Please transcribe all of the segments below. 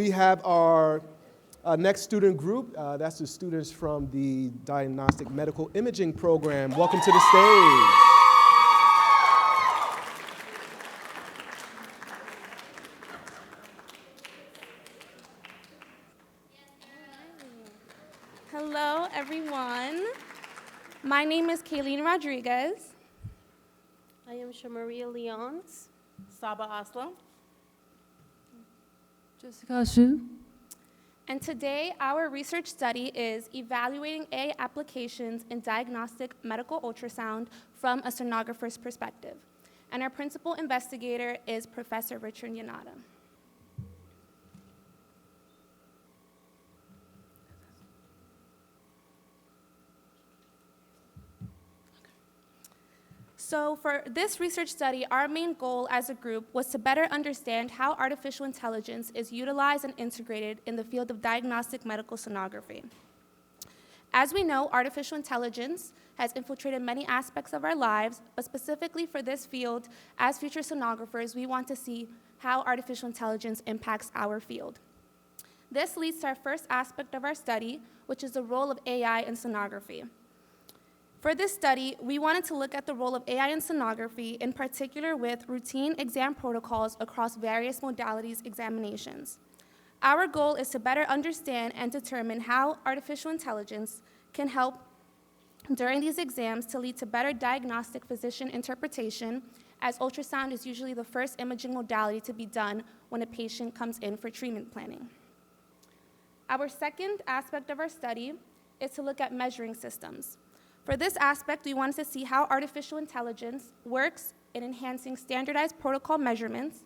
We have our next student group. That's the students from the Diagnostic Medical Imaging Program. Welcome to the stage. Hello, everyone. My name is Kaylyne Rodriguez. I am Shermaria Leonce. Saba Aslam. Jessica Shu. And today, our research study is evaluating AI applications in diagnostic medical ultrasound from a sonographer's perspective. And our principal investigator is Professor Richard Vannatta. So for this research study, our main goal as a group was to better understand how artificial intelligence is utilized and integrated in the field of diagnostic medical sonography. As we know, artificial intelligence has infiltrated many aspects of our lives, but specifically for this field, as future sonographers, we want to see how artificial intelligence impacts our field. This leads to our first aspect of our study, which is the role of AI in sonography. For this study, we wanted to look at the role of AI in sonography, in particular with routine exam protocols across various modalities examinations. Our goal is to better understand and determine how artificial intelligence can help during these exams to lead to better diagnostic physician interpretation, as ultrasound is usually the first imaging modality to be done when a patient comes in for treatment planning. Our second aspect of our study is to look at measuring systems. For this aspect, we wanted to see how artificial intelligence works in enhancing standardized protocol measurements,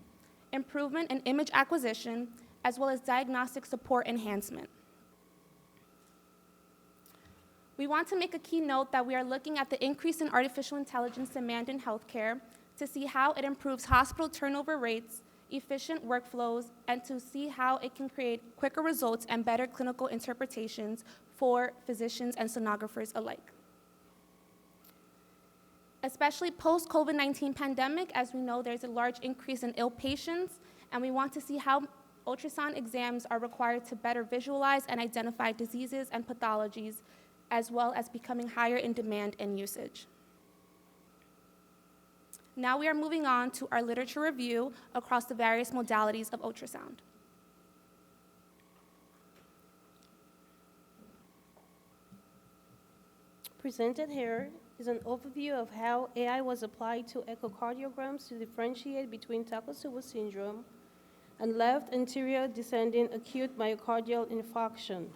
improvement in image acquisition, as well as diagnostic support enhancement. We want to make a key note that we are looking at the increase in artificial intelligence demand in healthcare to see how it improves hospital turnover rates, efficient workflows, and to see how it can create quicker results and better clinical interpretations for physicians and sonographers alike. Especially post-COVID-19 pandemic, as we know there's a large increase in ill patients, and we want to see how ultrasound exams are required to better visualize and identify diseases and pathologies, as well as becoming higher in demand and usage. Now we are moving on to our literature review across the various modalities of ultrasound. Presented here is an overview of how AI was applied to echocardiograms to differentiate between Takotsubo syndrome and left anterior descending acute myocardial infarction.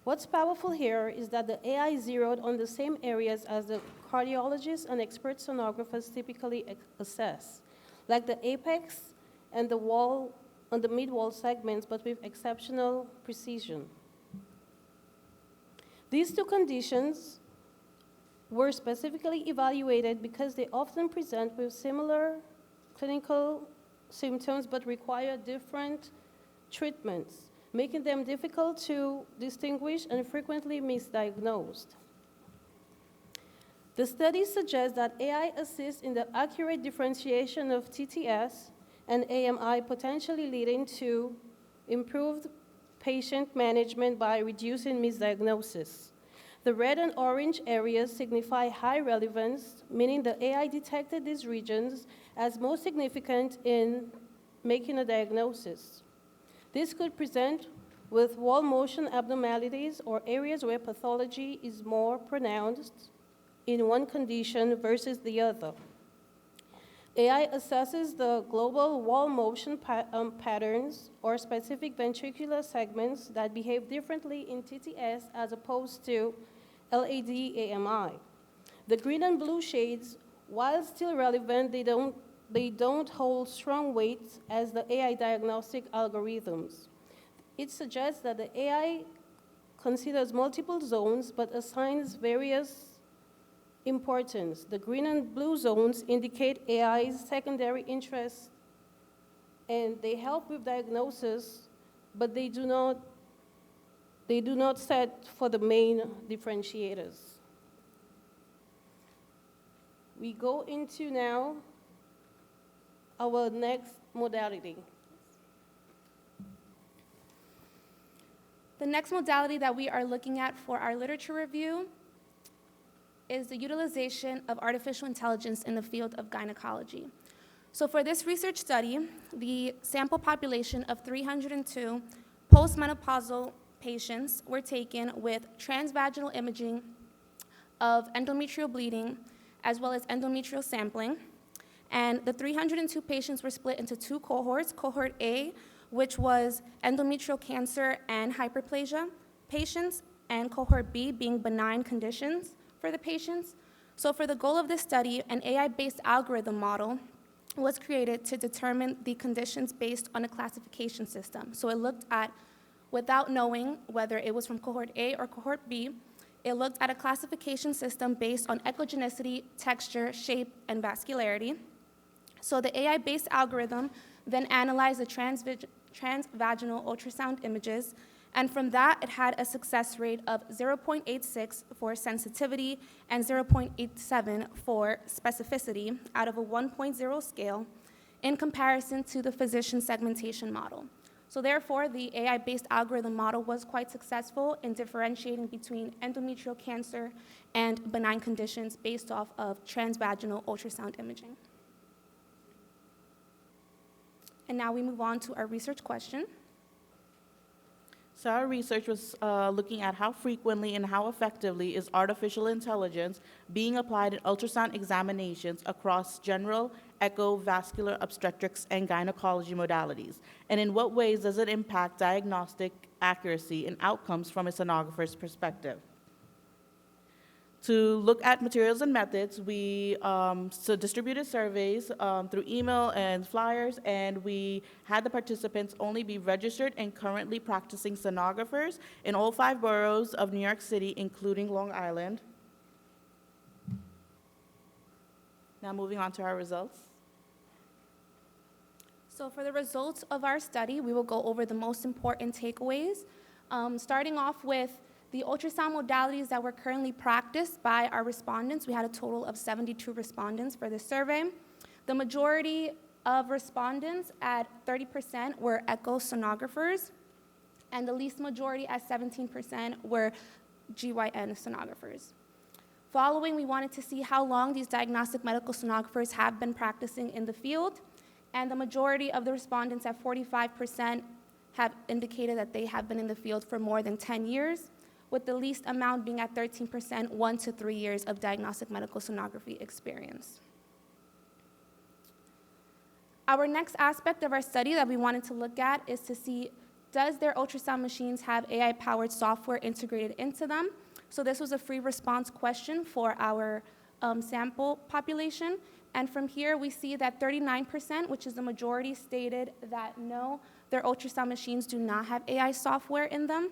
What's powerful here is that the AI zeroed on the same areas as the cardiologists and expert sonographers typically assess, like the apex and the wall on the mid-wall segments, but with exceptional precision. These two conditions were specifically evaluated because they often present with similar clinical symptoms but require different treatments, making them difficult to distinguish and frequently misdiagnosed. The study suggests that AI assists in the accurate differentiation of TTS and AMI, potentially leading to improved patient management by reducing misdiagnosis. The red and orange areas signify high relevance, meaning the AI detected these regions as most significant in making a diagnosis. This could present with wall motion abnormalities or areas where pathology is more pronounced in one condition versus the other. AI assesses the global wall motion patterns or specific ventricular segments that behave differently in TTS as opposed to LAD-AMI. The green and blue shades, while still relevant, they don't hold strong weight as the AI diagnostic algorithms. It suggests that the AI considers multiple zones but assigns various importance. The green and blue zones indicate AI's secondary interests, and they help with diagnosis, but they do not set for the main differentiators. We go into now our next modality. The next modality that we are looking at for our literature review is the utilization of artificial intelligence in the field of gynecology. So for this research study, the sample population of 302 postmenopausal patients were taken with transvaginal imaging of endometrial bleeding as well as endometrial sampling. And the 302 patients were split into two cohorts. Cohort A, which was endometrial cancer and hyperplasia patients, and cohort B being benign conditions for the patients. So for the goal of this study, an AI-based algorithm model was created to determine the conditions based on a classification system. So it looked at, without knowing whether it was from cohort A or cohort B, it looked at a classification system based on echogenicity, texture, shape, and vascularity. So the AI-based algorithm then analyzed the transvaginal ultrasound images, and from that, it had a success rate of 0.86 for sensitivity and 0.87 for specificity out of a 1.0 scale in comparison to the physician segmentation model. So therefore, the AI-based algorithm model was quite successful in differentiating between endometrial cancer and benign conditions based off of transvaginal ultrasound imaging. And now we move on to our research question. So our research was looking at how frequently and how effectively is artificial intelligence being applied in ultrasound examinations across general, echo, vascular, obstetrics, and gynecology modalities, and in what ways does it impact diagnostic accuracy and outcomes from a sonographer's perspective. To look at materials and methods, we distributed surveys through email and flyers, and we had the participants only be registered and currently practicing sonographers in all 5 boroughs of New York City, including Long Island. Now moving on to our results. So for the results of our study, we will go over the most important takeaways, starting off with the ultrasound modalities that were currently practiced by our respondents. We had a total of 72 respondents for this survey. The majority of respondents at 30% were echo sonographers, and the least majority at 17% were GYN sonographers. Following, we wanted to see how long these diagnostic medical sonographers have been practicing in the field, and the majority of the respondents at 45% have indicated that they have been in the field for more than 10 years, with the least amount being at 13%, 1 to 3 years of diagnostic medical sonography experience. Our next aspect of our study that we wanted to look at is to see, does their ultrasound machines have AI-powered software integrated into them? So this was a free response question for our sample population. And from here, we see that 39%, which is the majority, stated that no, their ultrasound machines do not have AI software in them.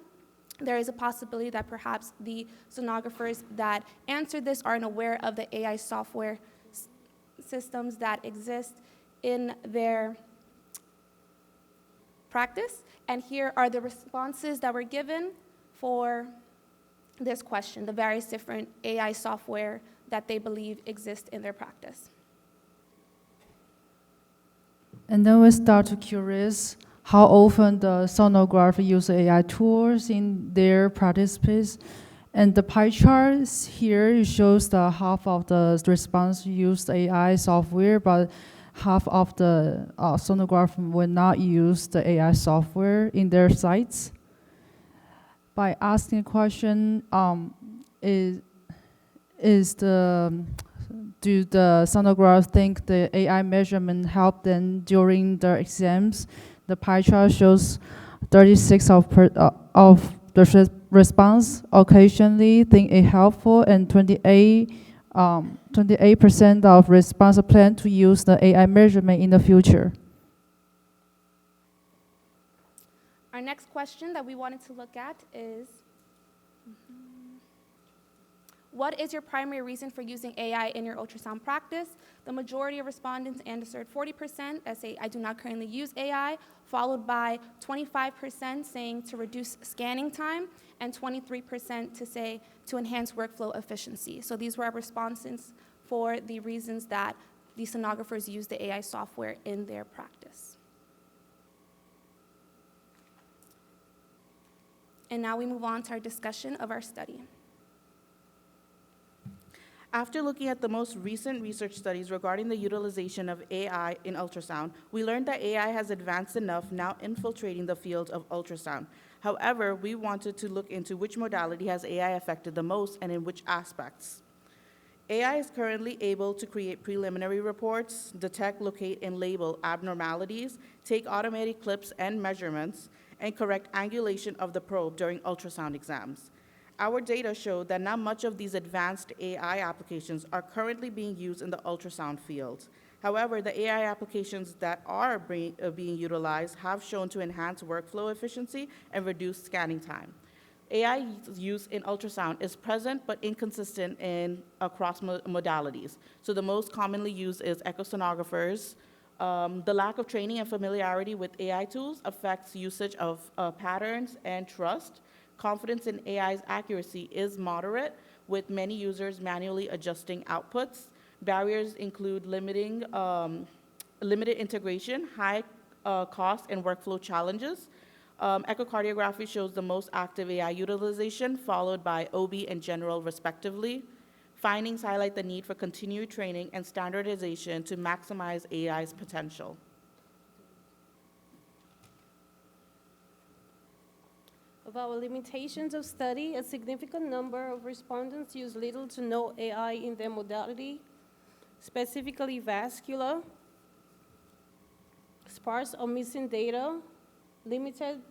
There is a possibility that perhaps the sonographers that answered this aren't aware of the AI software systems that exist in their practice. And here are the responses that were given for this question, the various different AI software that they believe exist in their practice. And then we start to curious how often the sonographer use AI tools in their practice space. And the pie chart here shows the half of the response used AI software, but half of the sonographer will not use the AI software in their sites. By asking a question, do the sonographer think the AI measurement helped them during the exams? The pie chart shows 36 of the response occasionally think it helpful, and 28% of response plan to use the AI measurement in the future. Our next question that we wanted to look at is, what is your primary reason for using AI in your ultrasound practice? The majority of respondents answered 40% that say, I do not currently use AI, followed by 25% saying to reduce scanning time, and 23% to say to enhance workflow efficiency. So these were our responses for the reasons that the sonographers use the AI software in their practice. And now we move on to our discussion of our study. After looking at the most recent research studies regarding the utilization of AI in ultrasound, we learned that AI has advanced enough, now infiltrating the field of ultrasound. However, we wanted to look into which modality has AI affected the most and in which aspects. AI is currently able to create preliminary reports, detect, locate, and label abnormalities, take automated clips and measurements, and correct angulation of the probe during ultrasound exams. Our data showed that not much of these advanced AI applications are currently being used in the ultrasound field. However, the AI applications that are being utilized have shown to enhance workflow efficiency and reduce scanning time. AI use in ultrasound is present but inconsistent across modalities. So the most commonly used is echosonographers. The lack of training and familiarity with AI tools affects usage of patterns and trust. Confidence in AI's accuracy is moderate, with many users manually adjusting outputs. Barriers include limited integration, high cost, and workflow challenges. Echocardiography shows the most active AI utilization, followed by OB and general, respectively. Findings highlight the need for continued training and standardization to maximize AI's potential. Of our limitations of study, a significant number of respondents use little to no AI in their modality, specifically vascular, sparse or missing data, limited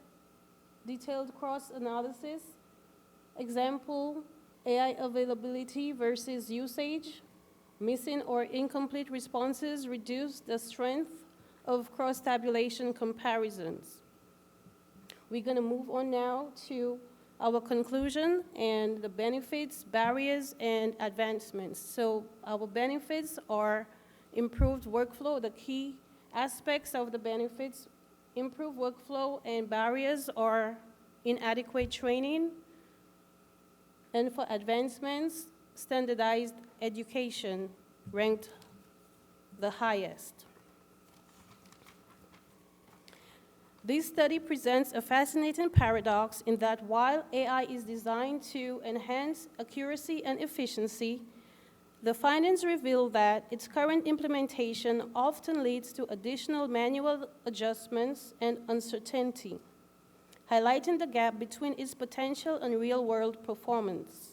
detailed cross-analysis, example, AI availability versus usage, missing or incomplete responses reduce the strength of cross-tabulation comparisons. We're going to move on now to our conclusion and the benefits, barriers, and advancements. So our benefits are improved workflow. The key aspects of the benefits: improved workflow, and barriers are inadequate training. And for advancements, standardized education ranked the highest. This study presents a fascinating paradox in that while AI is designed to enhance accuracy and efficiency, the findings reveal that its current implementation often leads to additional manual adjustments and uncertainty, highlighting the gap between its potential and real-world performance.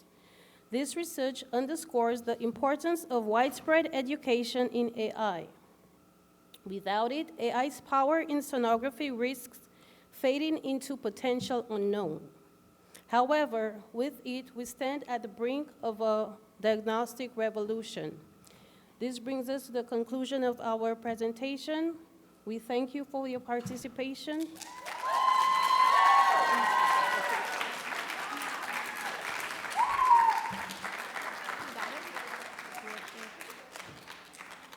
This research underscores the importance of widespread education in AI. Without it, AI's power in sonography risks fading into potential unknown. However, with it, we stand at the brink of a diagnostic revolution. This brings us to the conclusion of our presentation. We thank you for your participation.